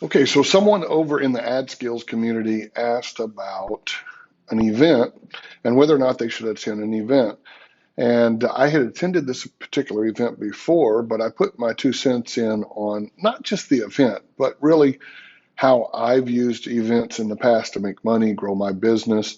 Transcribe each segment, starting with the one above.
Okay, so someone over in the ad skills community asked about an event and whether or not they should attend an event. And I had attended this particular event before, but I put my 2 cents in on not just the event, but really how I've used events in the past to make money, grow my business.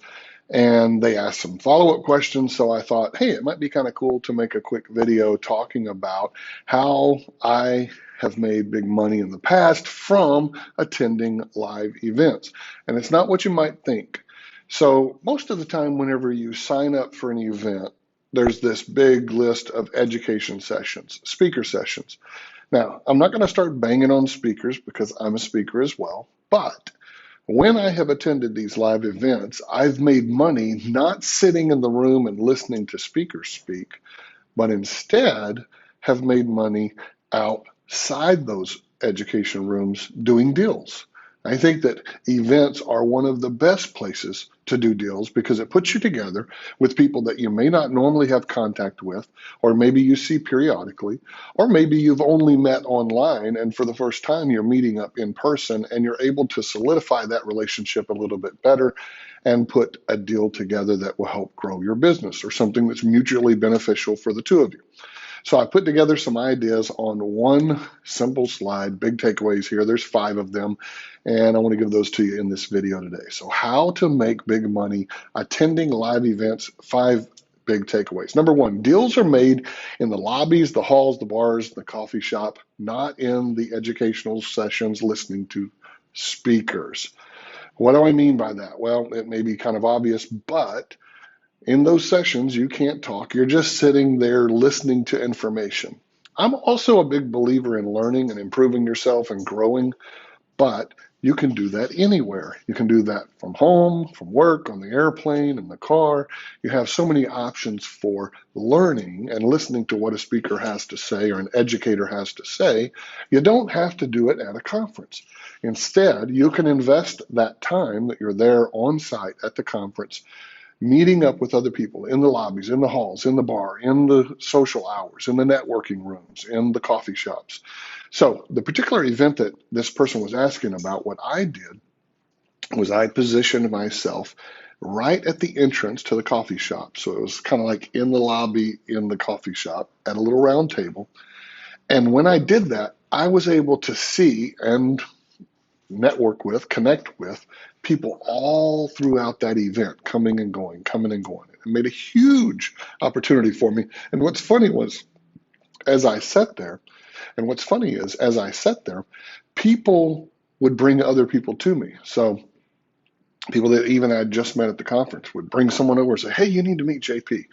And they asked some follow-up questions. So I thought, hey, it might be kind of cool to make a quick video talking about how I have made big money in the past from attending live events. And it's not what you might think. So most of the time, whenever you sign up for an event, there's this big list of education sessions, speaker sessions. Now, I'm not going to start banging on speakers because I'm a speaker as well, but when I have attended these live events, I've made money not sitting in the room and listening to speakers speak, but instead have made money outside those education rooms doing deals. I think that events are one of the best places to do deals because it puts you together with people that you may not normally have contact with, or maybe you see periodically, or maybe you've only met online and for the first time you're meeting up in person and you're able to solidify that relationship a little bit better and put a deal together that will help grow your business or something that's mutually beneficial for the two of you. So I put together some ideas on one simple slide, big takeaways here. There's 5 of them, and I want to give those to you in this video today. So how to make big money attending live events, 5 big takeaways. Number 1, deals are made in the lobbies, the halls, the bars, the coffee shop, not in the educational sessions listening to speakers. What do I mean by that? Well, it may be kind of obvious, but in those sessions, you can't talk. You're just sitting there listening to information. I'm also a big believer in learning and improving yourself and growing, but you can do that anywhere. You can do that from home, from work, on the airplane, in the car. You have so many options for learning and listening to what a speaker has to say or an educator has to say. You don't have to do it at a conference. Instead, you can invest that time that you're there on site at the conference meeting up with other people in the lobbies, in the halls, in the bar, in the social hours, in the networking rooms, in the coffee shops. So the particular event that this person was asking about, what I did was I positioned myself right at the entrance to the coffee shop. So it was kind of like in the lobby in the coffee shop at a little round table. And when I did that, I was able to see and network with, connect with people all throughout that event, coming and going, coming and going. It made a huge opportunity for me. And what's funny was, as I sat there, and what's funny is, as I sat there, people would bring other people to me. So people that even I had just met at the conference would bring someone over and say, hey, you need to meet JP.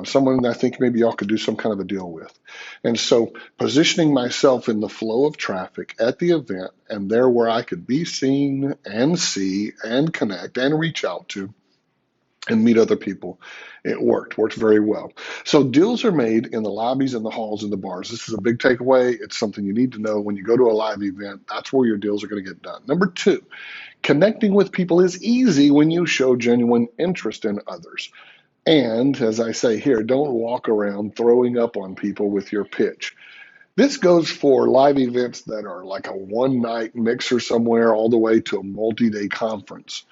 Someone I think maybe y'all could do some kind of a deal with. And so positioning myself in the flow of traffic at the event and there where I could be seen and see and connect and reach out to and meet other people, it worked very well. So deals are made in the lobbies and the halls and the bars. This is a big takeaway. It's something you need to know when you go to a live event. That's where your deals are going to get done. Number 2, connecting with people is easy when you show genuine interest in others. And as I say here, don't walk around throwing up on people with your pitch. This goes for live events that are like a one-night mixer somewhere all the way to a multi-day conference.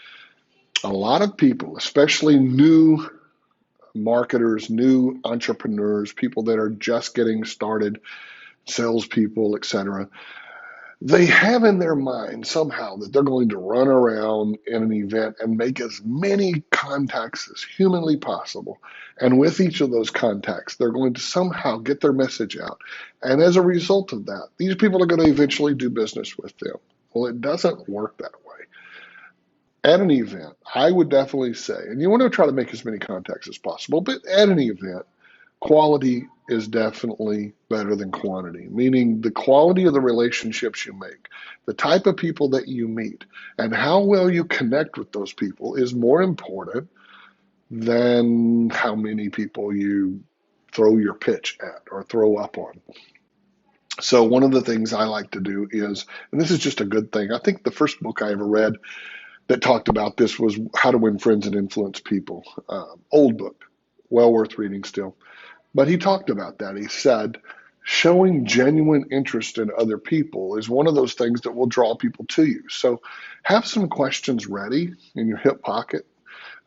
A lot of people, especially new marketers, new entrepreneurs, people that are just getting started, salespeople, etc., they have in their mind somehow that they're going to run around in an event and make as many contacts as humanly possible. And with each of those contacts, they're going to somehow get their message out. And as a result of that, these people are going to eventually do business with them. Well, it doesn't work that way. At an event, I would definitely say, and you want to try to make as many contacts as possible, but at an event, quality is definitely better than quantity, meaning the quality of the relationships you make, the type of people that you meet, and how well you connect with those people is more important than how many people you throw your pitch at or throw up on. So one of the things I like to do is, and this is just a good thing, I think the first book I ever read that talked about this was How to Win Friends and Influence People. Old book, well worth reading still. But he talked about that. He said, Showing genuine interest in other people is one of those things that will draw people to you. So have some questions ready in your hip pocket.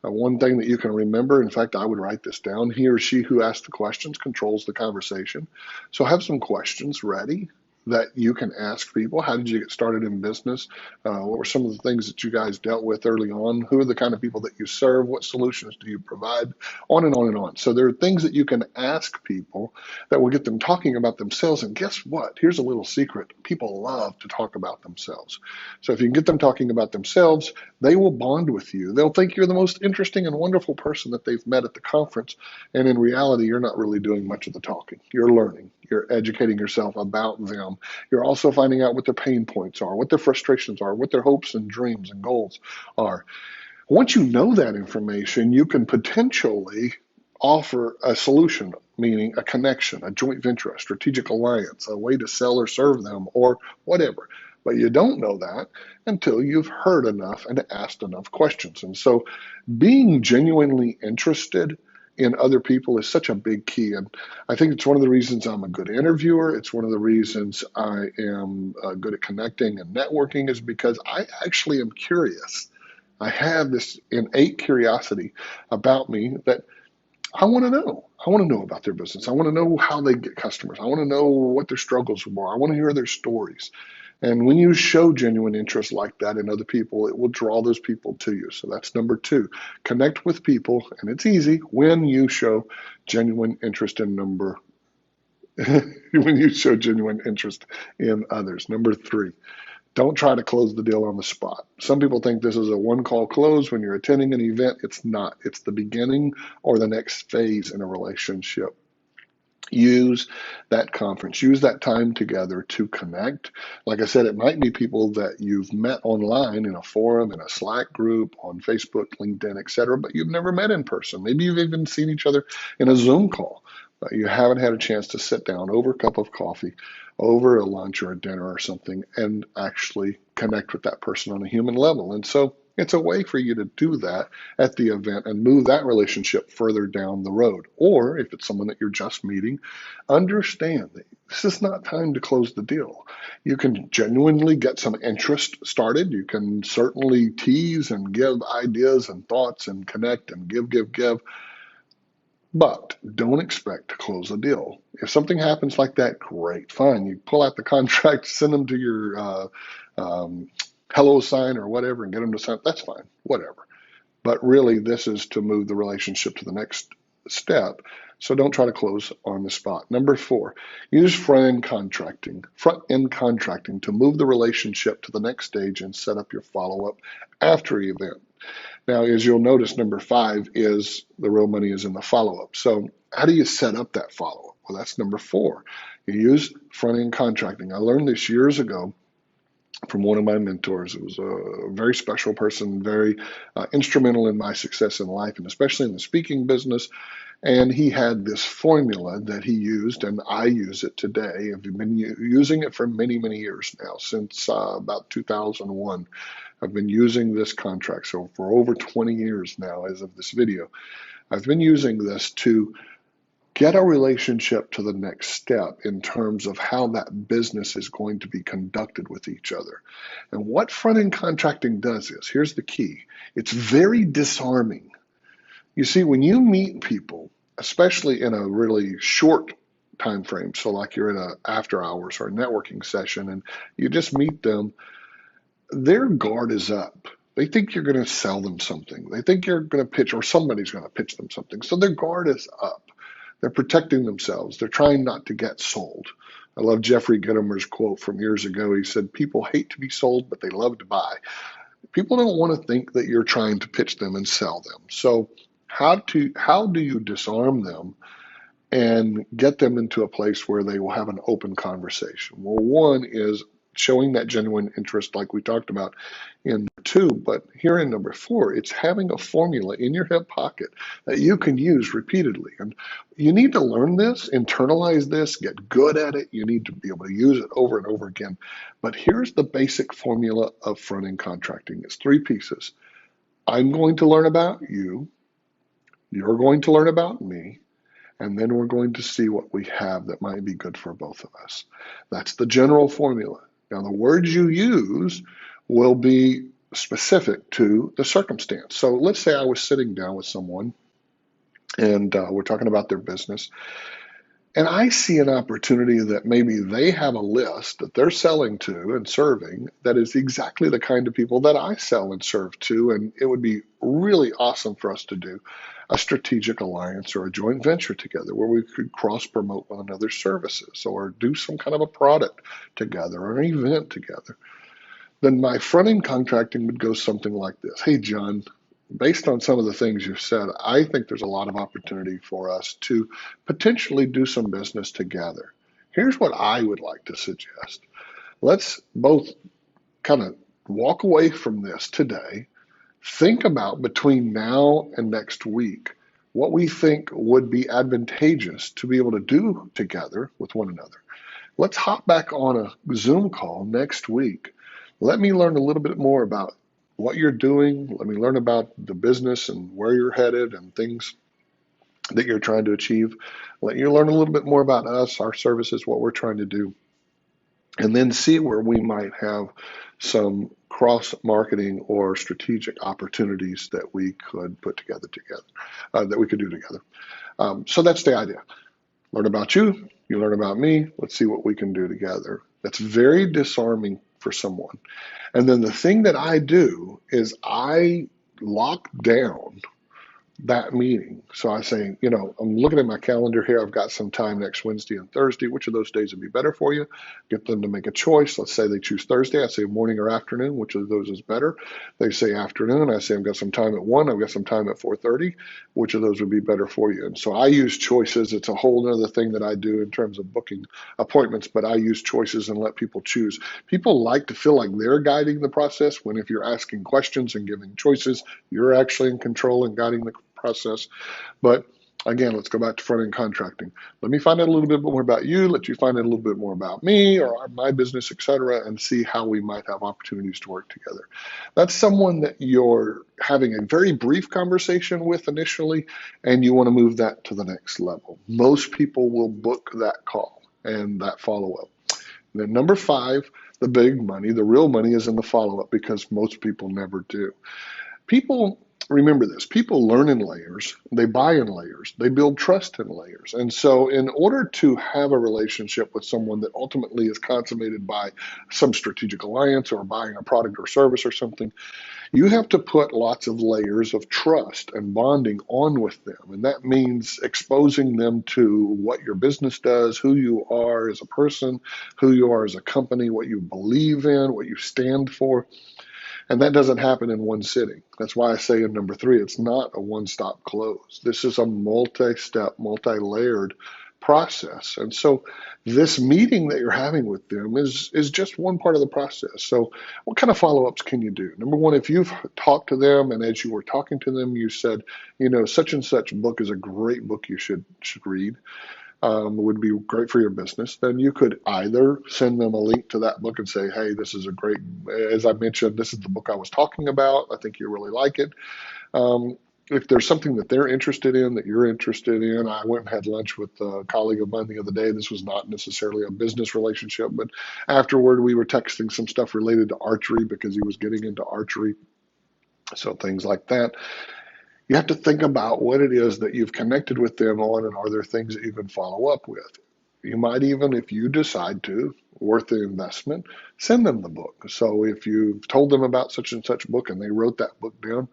One thing that you can remember, in fact, I would write this down: he or she who asks the questions controls the conversation. So have some questions ready that you can ask people. How did you get started in business? What were some of the things that you guys dealt with early on? Who are the kind of people that you serve? What solutions do you provide? On and on and on. So there are things that you can ask people that will get them talking about themselves. And guess what? Here's a little secret. People love to talk about themselves. So if you can get them talking about themselves, they will bond with you. They'll think you're the most interesting and wonderful person that they've met at the conference. And in reality, you're not really doing much of the talking. You're learning. You're educating yourself about them. You're also finding out what their pain points are, what their frustrations are, what their hopes and dreams and goals are. Once you know that information, you can potentially offer a solution, meaning a connection, a joint venture, a strategic alliance, a way to sell or serve them, or whatever. But you don't know that until you've heard enough and asked enough questions. And so being genuinely interested in other people is such a big key. And I think it's one of the reasons I'm a good interviewer. It's one of the reasons I am good at connecting and networking, is because I actually am curious. I have this innate curiosity about me that I want to know. I want to know about their business. I want to know how they get customers. I want to know what their struggles are. I want to hear their stories. And when you show genuine interest like that in other people, it will draw those people to you. So that's number two. Connect with people, and it's easy when you show genuine interest in when you show genuine interest in others. Number three, don't try to close the deal on the spot. Some people think this is a one call close when you're attending an event. It's not. It's the beginning or the next phase in a relationship. Use that conference, use that time together to connect. Like I said, it might be people that you've met online in a forum, in a Slack group, on Facebook, LinkedIn, etc., but you've never met in person. Maybe you've even seen each other in a Zoom call, but you haven't had a chance to sit down over a cup of coffee, over a lunch or a dinner or something, and actually connect with that person on a human level. And so it's a way for you to do that at the event and move that relationship further down the road. Or if it's someone that you're just meeting, understand that this is not time to close the deal. You can genuinely get some interest started. You can certainly tease and give ideas and thoughts and connect and give. But don't expect to close a deal. If something happens like that, great, fine. You pull out the contract, send them to your hello sign or whatever, and get them to sign. That's fine, whatever. But really, this is to move the relationship to the next step. So don't try to close on the spot. Number four, use front-end contracting to move the relationship to the next stage and set up your follow-up after the event. Now, as you'll notice, number five is the real money is in the follow-up. So how do you set up that follow-up? Well, that's number four. You use front-end contracting. I learned this years ago from one of my mentors. It was a very special person, very instrumental in my success in life, and especially in the speaking business. And he had this formula that he used, and I use it today. I've been using it for many, many years now, since about 2001. I've been using this contract. So for over 20 years now, as of this video, I've been using this to get a relationship to the next step in terms of how that business is going to be conducted with each other. And what front-end contracting does is, here's the key, it's very disarming. You see, when you meet people, especially in a really short time frame, so like you're in an after hours or a networking session and you just meet them, their guard is up. They think you're going to sell them something. They think you're going to pitch, or somebody's going to pitch them something. So their guard is up. They're protecting themselves. They're trying not to get sold. I love Jeffrey Gitomer's quote from years ago. He said, people hate to be sold, but they love to buy. People don't want to think that you're trying to pitch them and sell them. So how do you disarm them and get them into a place where they will have an open conversation? Well, one is showing that genuine interest like we talked about in two, but here in number four, it's having a formula in your hip pocket that you can use repeatedly. And you need to learn this, internalize this, get good at it. You need to be able to use it over and over again. But here's the basic formula of front-end contracting. It's three pieces. I'm going to learn about you. You're going to learn about me. and then we're going to see what we have that might be good for both of us. That's the general formula. Now, the words you use will be specific to the circumstance. So let's say I was sitting down with someone and we're talking about their business, and I see an opportunity that maybe they have a list that they're selling to and serving that is exactly the kind of people that I sell and serve to. And it would be really awesome for us to do a strategic alliance or a joint venture together where we could cross promote one another's services or do some kind of a product together or an event together. Then my front end contracting would go something like this. Hey, John, based on some of the things you've said, I think there's a lot of opportunity for us to potentially do some business together. Here's what I would like to suggest. Let's both kind of walk away from this today, think about between now and next week what we think would be advantageous to be able to do together with one another. Let's hop back on a Zoom call next week. Let me learn a little bit more about what you're doing. Let me learn about the business and where you're headed and things that you're trying to achieve. Let you learn a little bit more about us, our services, what we're trying to do, and then see where we might have some cross marketing or strategic opportunities that we could put together, that we could do together. So that's the idea. Learn about you, you learn about me. Let's see what we can do together. That's very disarming for someone. And then the thing that I do is I lock down that meeting. So I say, I'm looking at my calendar here. I've got some time next Wednesday and Thursday. Which of those days would be better for you? Get them to make a choice. Let's say they choose Thursday. I say morning or afternoon. Which of those is better? They say afternoon. I say I've got some time at 1. I've got some time at 4:30. Which of those would be better for you? And so I use choices. It's a whole other thing that I do in terms of booking appointments, but I use choices and let people choose. People like to feel like they're guiding the process when if you're asking questions and giving choices, you're actually in control and guiding the process. But again, let's go back to front end contracting. Let me find out a little bit more about you, let you find out a little bit more about me or my business, etc., and see how we might have opportunities to work together. That's someone that you're having a very brief conversation with initially, and you want to move that to the next level. Most people will book that call and that follow-up. Then number 5, the big money, the real money is in the follow-up because most people never do. Remember this, people learn in layers, they buy in layers, they build trust in layers. And so in order to have a relationship with someone that ultimately is consummated by some strategic alliance or buying a product or service or something, you have to put lots of layers of trust and bonding on with them. And that means exposing them to what your business does, who you are as a person, who you are as a company, what you believe in, what you stand for. And that doesn't happen in one sitting. That's why I say in number 3, it's not a one-stop close. This is a multi-step, multi-layered process. And so this meeting that you're having with them is just one part of the process. So what kind of follow-ups can you do? Number 1, if you've talked to them and as you were talking to them, you said, such and such book is a great book you should read. Would be great for your business, then you could either send them a link to that book and say, hey, this is a great, as I mentioned, this is the book I was talking about. I think you really like it. If there's something that they're interested in, that you're interested in, I went and had lunch with a colleague of mine the other day. This was not necessarily a business relationship, but afterward we were texting some stuff related to archery because he was getting into archery. So things like that. You have to think about what it is that you've connected with them on and are there things that you can follow up with. You might even, if you decide to, worth the investment, send them the book. So if you've told them about such and such book and they wrote that book down,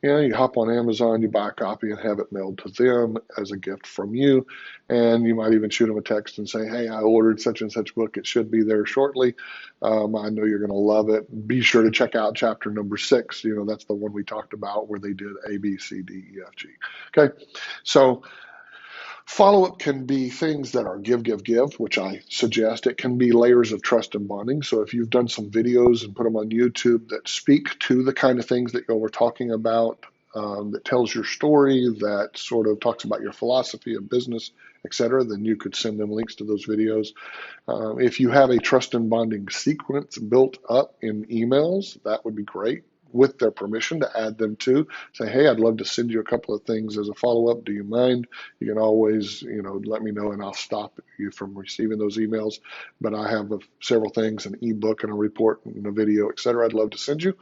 you hop on Amazon, you buy a copy and have it mailed to them as a gift from you. And you might even shoot them a text and say, hey, I ordered such and such book. It should be there shortly. I know you're going to love it. Be sure to check out chapter number 6. That's the one we talked about where they did A, B, C, D, E, F, G. Okay. So follow-up can be things that are give, which I suggest. It can be layers of trust and bonding. So if you've done some videos and put them on YouTube that speak to the kind of things that you were talking about, that tells your story, that sort of talks about your philosophy of business, etc., then you could send them links to those videos. If you have a trust and bonding sequence built up in emails, that would be great. with their permission to add them to. Say, hey, I'd love to send you a couple of things as a follow-up. Do you mind? You can always, let me know and I'll stop you from receiving those emails. But I have several things, an ebook and a report and a video, et cetera, I'd love to send you.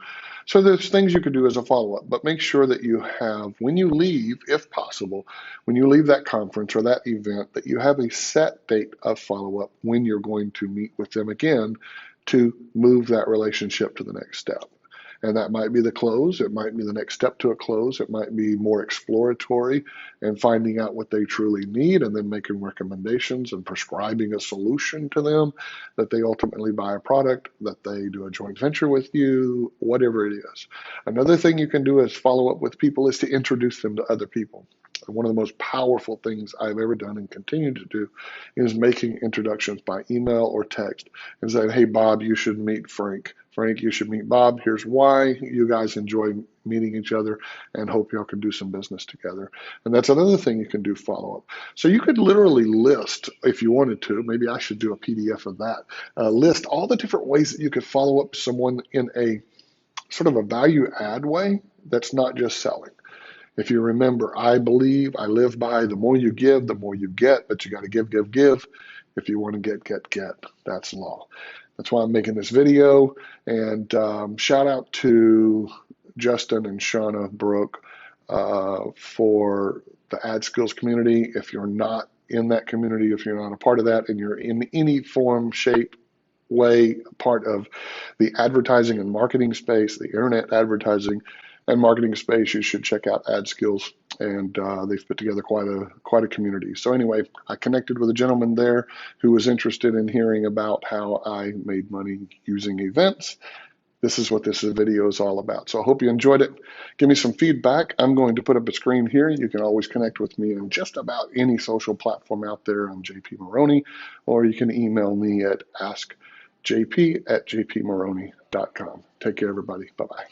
So there's things you could do as a follow-up, but make sure that you have, when you leave, if possible, when you leave that conference or that event, that you have a set date of follow-up when you're going to meet with them again to move that relationship to the next step. And that might be the close. It might be the next step to a close. It might be more exploratory and finding out what they truly need and then making recommendations and prescribing a solution to them, that they ultimately buy a product, that they do a joint venture with you, whatever it is. Another thing you can do as follow up with people is to introduce them to other people. One of the most powerful things I've ever done and continue to do is making introductions by email or text and saying, hey, Bob, you should meet Frank. Frank, you should meet Bob. Here's why. You guys enjoy meeting each other and hope y'all can do some business together. And that's another thing you can do follow up. So you could literally list, if you wanted to, maybe I should do a PDF of that, list all the different ways that you could follow up someone in a sort of a value add way that's not just selling. If you remember, I believe, I live by, the more you give, the more you get, but you got to give, give, give. If you want to get. That's law. That's why I'm making this video. And shout out to Justin and Shauna Brooke for the ad skills community. If you're not in that community, if you're not a part of that, and you're in any form, shape, way part of the advertising and marketing space, the internet advertising and marketing space, you should check out Ad Skills, and they've put together quite a community. So anyway, I connected with a gentleman there who was interested in hearing about how I made money using events. This is what this video is all about. So I hope you enjoyed it. Give me some feedback. I'm going to put up a screen here. You can always connect with me on just about any social platform out there. I'm JP Maroney, or you can email me at askjp@jpmaroney.com. Take care, everybody. Bye-bye.